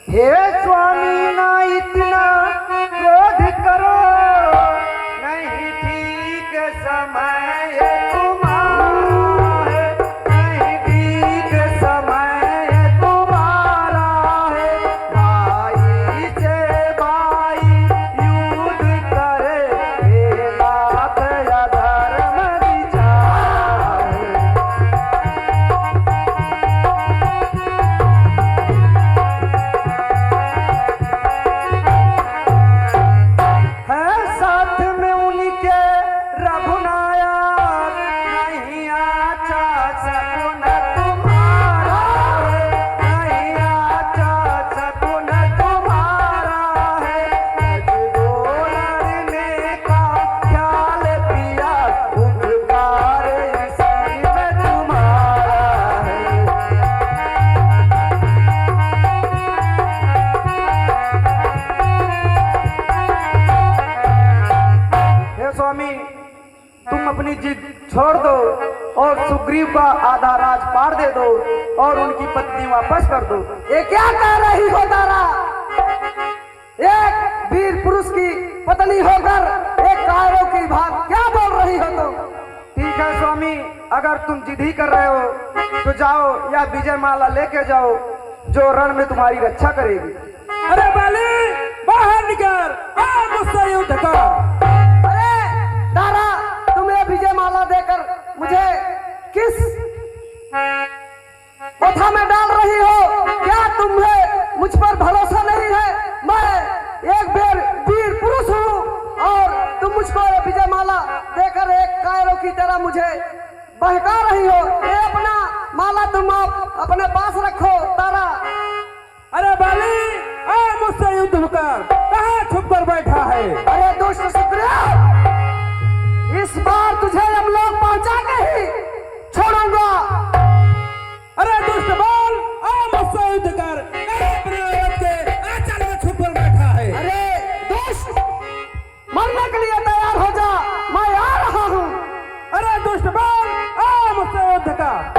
हे स्वामी ना इतना क्रोध करो, नहीं ठीक समय तुम्हारा है, नहीं ठीक समय तुम्हारा है। भाई से भाई युद्ध करे, हे लात अधर्म विचार। स्वामी तुम अपनी जिद छोड़ दो और सुग्रीव का आधा राज पार दे दो और उनकी पत्नी वापस कर दो। ये क्या कह रही हो तारा? एक वीर पुरुष की पत्नी होकर एक कायरों की भाग क्या बोल रही हो तुम? ठीक है स्वामी, अगर तुम जिद ही कर रहे हो तो जाओ या विजय माला लेके जाओ जो रण में तुम्हारी रक्षा करेगी। अरे बाली बाहर निकल, आ मुझसे युद्ध कर। तारा तुम्हें विजय माला देकर मुझे किस कथा में डाल रही हो? क्या तुम्हें मुझ पर भरोसा नहीं है? मैं एक वीर पुरुष हूँ और तुम मुझको विजय माला देकर एक कायरों की तरह मुझे बहका रही हो। ये अपना माला तुम अपने पास रखो तारा। अरे बाली आ मुझसे युद्ध कर, कहाँ छुप कर बैठा है? अरे दुष्ट सुग्रीव, इस बार तुझे हम लोग पहुंचा के ही छोड़ूंगा। अरे दुष्ट बाल, आ मुझसे युद्ध कर, अपने औरत के आंचल में छुप कर बैठा है। अरे दुष्ट, मरने के लिए तैयार हो जा, मैं आ रहा हूँ। अरे दुष्ट बाल, आ मुझसे युद्ध कर।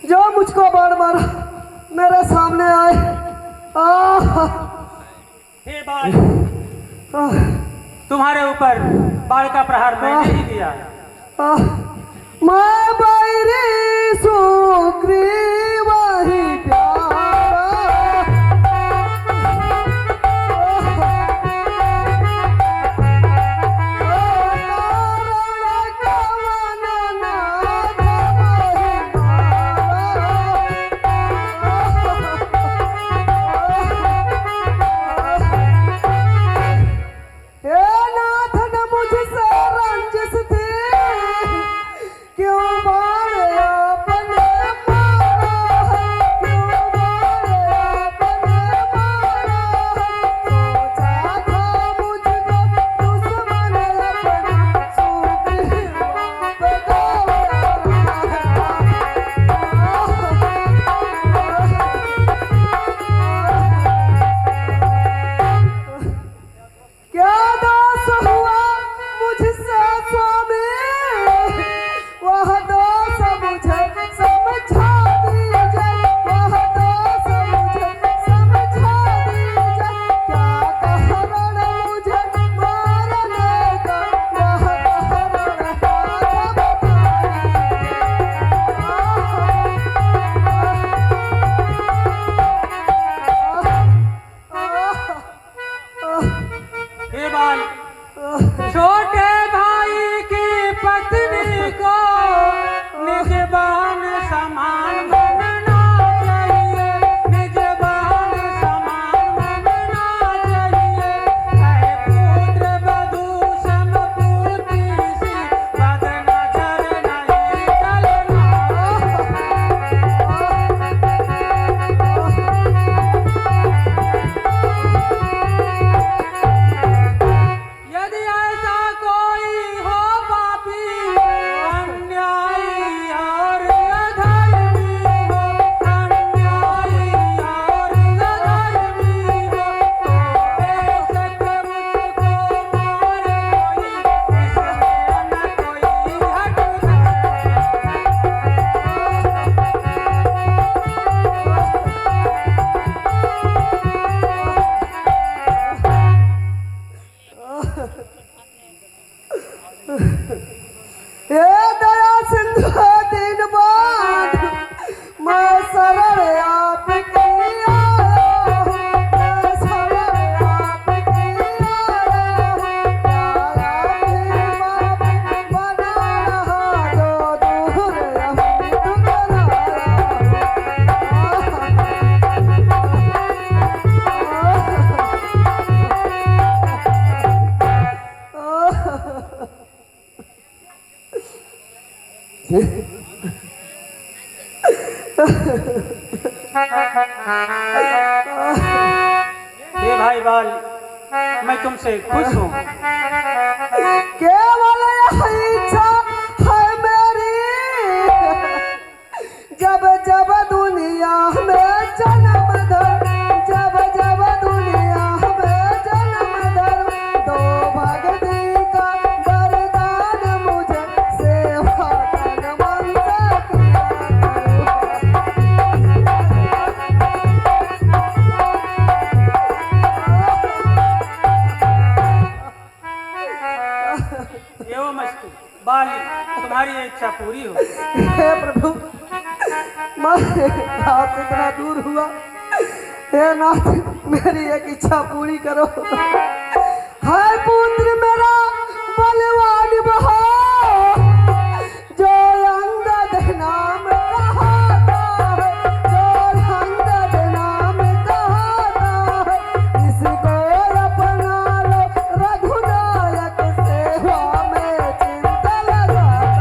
जो मुझको बार बार मेरे सामने आए। हे बाल, तुम्हारे ऊपर बाल का प्रहार मैंने ही दिया। मैं बैरी सुग्रीव ही प्यारा। छोटे भाई की पत्नी को निजबान समान बनना चाहिए, निजबान समान बनना चाहिए। है पुत्र वधू समपूर्ति सी, बदनजर नहीं चलना। यदि ऐसा कोई हो पापी, अन्यायी और अधर्मी हो, अन्यायी और अधर्मी हो, तो बेशक मुझको मारे कोई, इसमें न कोई हट हे दया सिंधु दिन बाद मैं शरण आपकी आया हूँ, मैं शरण आपकी आया हूँ। प्यारा भी बाप बना रहा जो दूर हम हे भाई बाल, मैं तुमसे खुश हूँ। केवल यही इच्छा है मेरी, जब जब दुनिया में जन्म धर, जब जब दुनिया में जन्म धर, दो भक्ति का वरदान मुझे सेवा तन मन से किया एवं अस्तु बाल, तुम्हारी ये इच्छा पूरी हो। हे प्रभु, मैं आपसे इतना दूर हुआ, हे नाथ मेरी एक इच्छा पूरी करो। हाय पुत्र मेरा बलवान बहा, जो अंगद नाम कहाता है, जो अंगद नाम कहाता है, इसको अपना लो रघुनायक सेवा में चिंता लगाता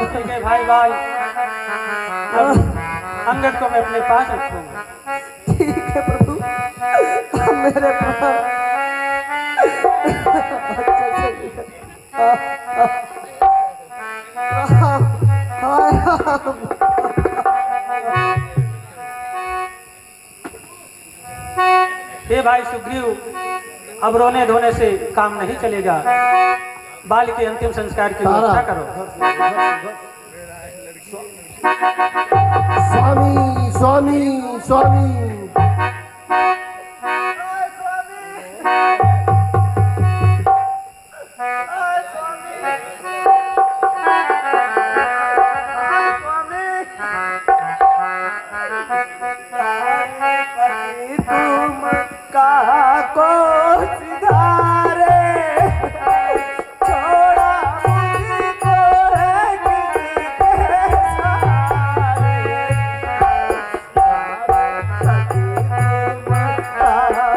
ठीक है भाई बाल, अब अंगद को मैं अपने पास रखूंगा। ठीक है प्रभु, अब मेरे प्राण अच्छे से निकल। हे भाई सुग्रीव, अब रोने धोने से काम नहीं चलेगा। बाल के अंतिम संस्कार की व्यवस्था करो। स्वामी स्वामी स्वामी तुम का को सिधारे छोड़ा मुझको है किसके सहारे। तुम का को सिधारे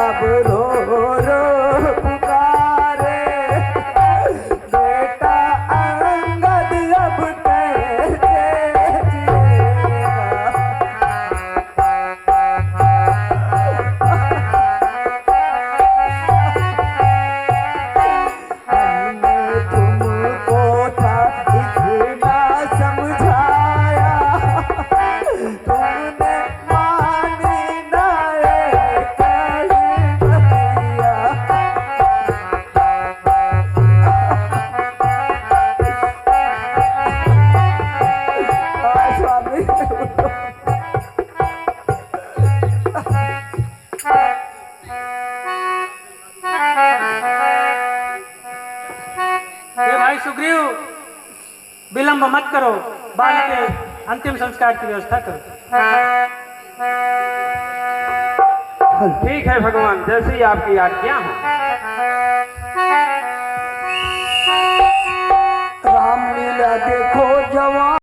अब रो रो पुकारे बेटा अंगद अब कैसे जिएगा। हमने तुमको था इतना समझाया, तुमने मानी ना एक हे भाई सुग्रीव, विलंब मत करो, बाल के अंतिम संस्कार की व्यवस्था करो। ठीक है भगवान, जैसी आपकी आज्ञा हो।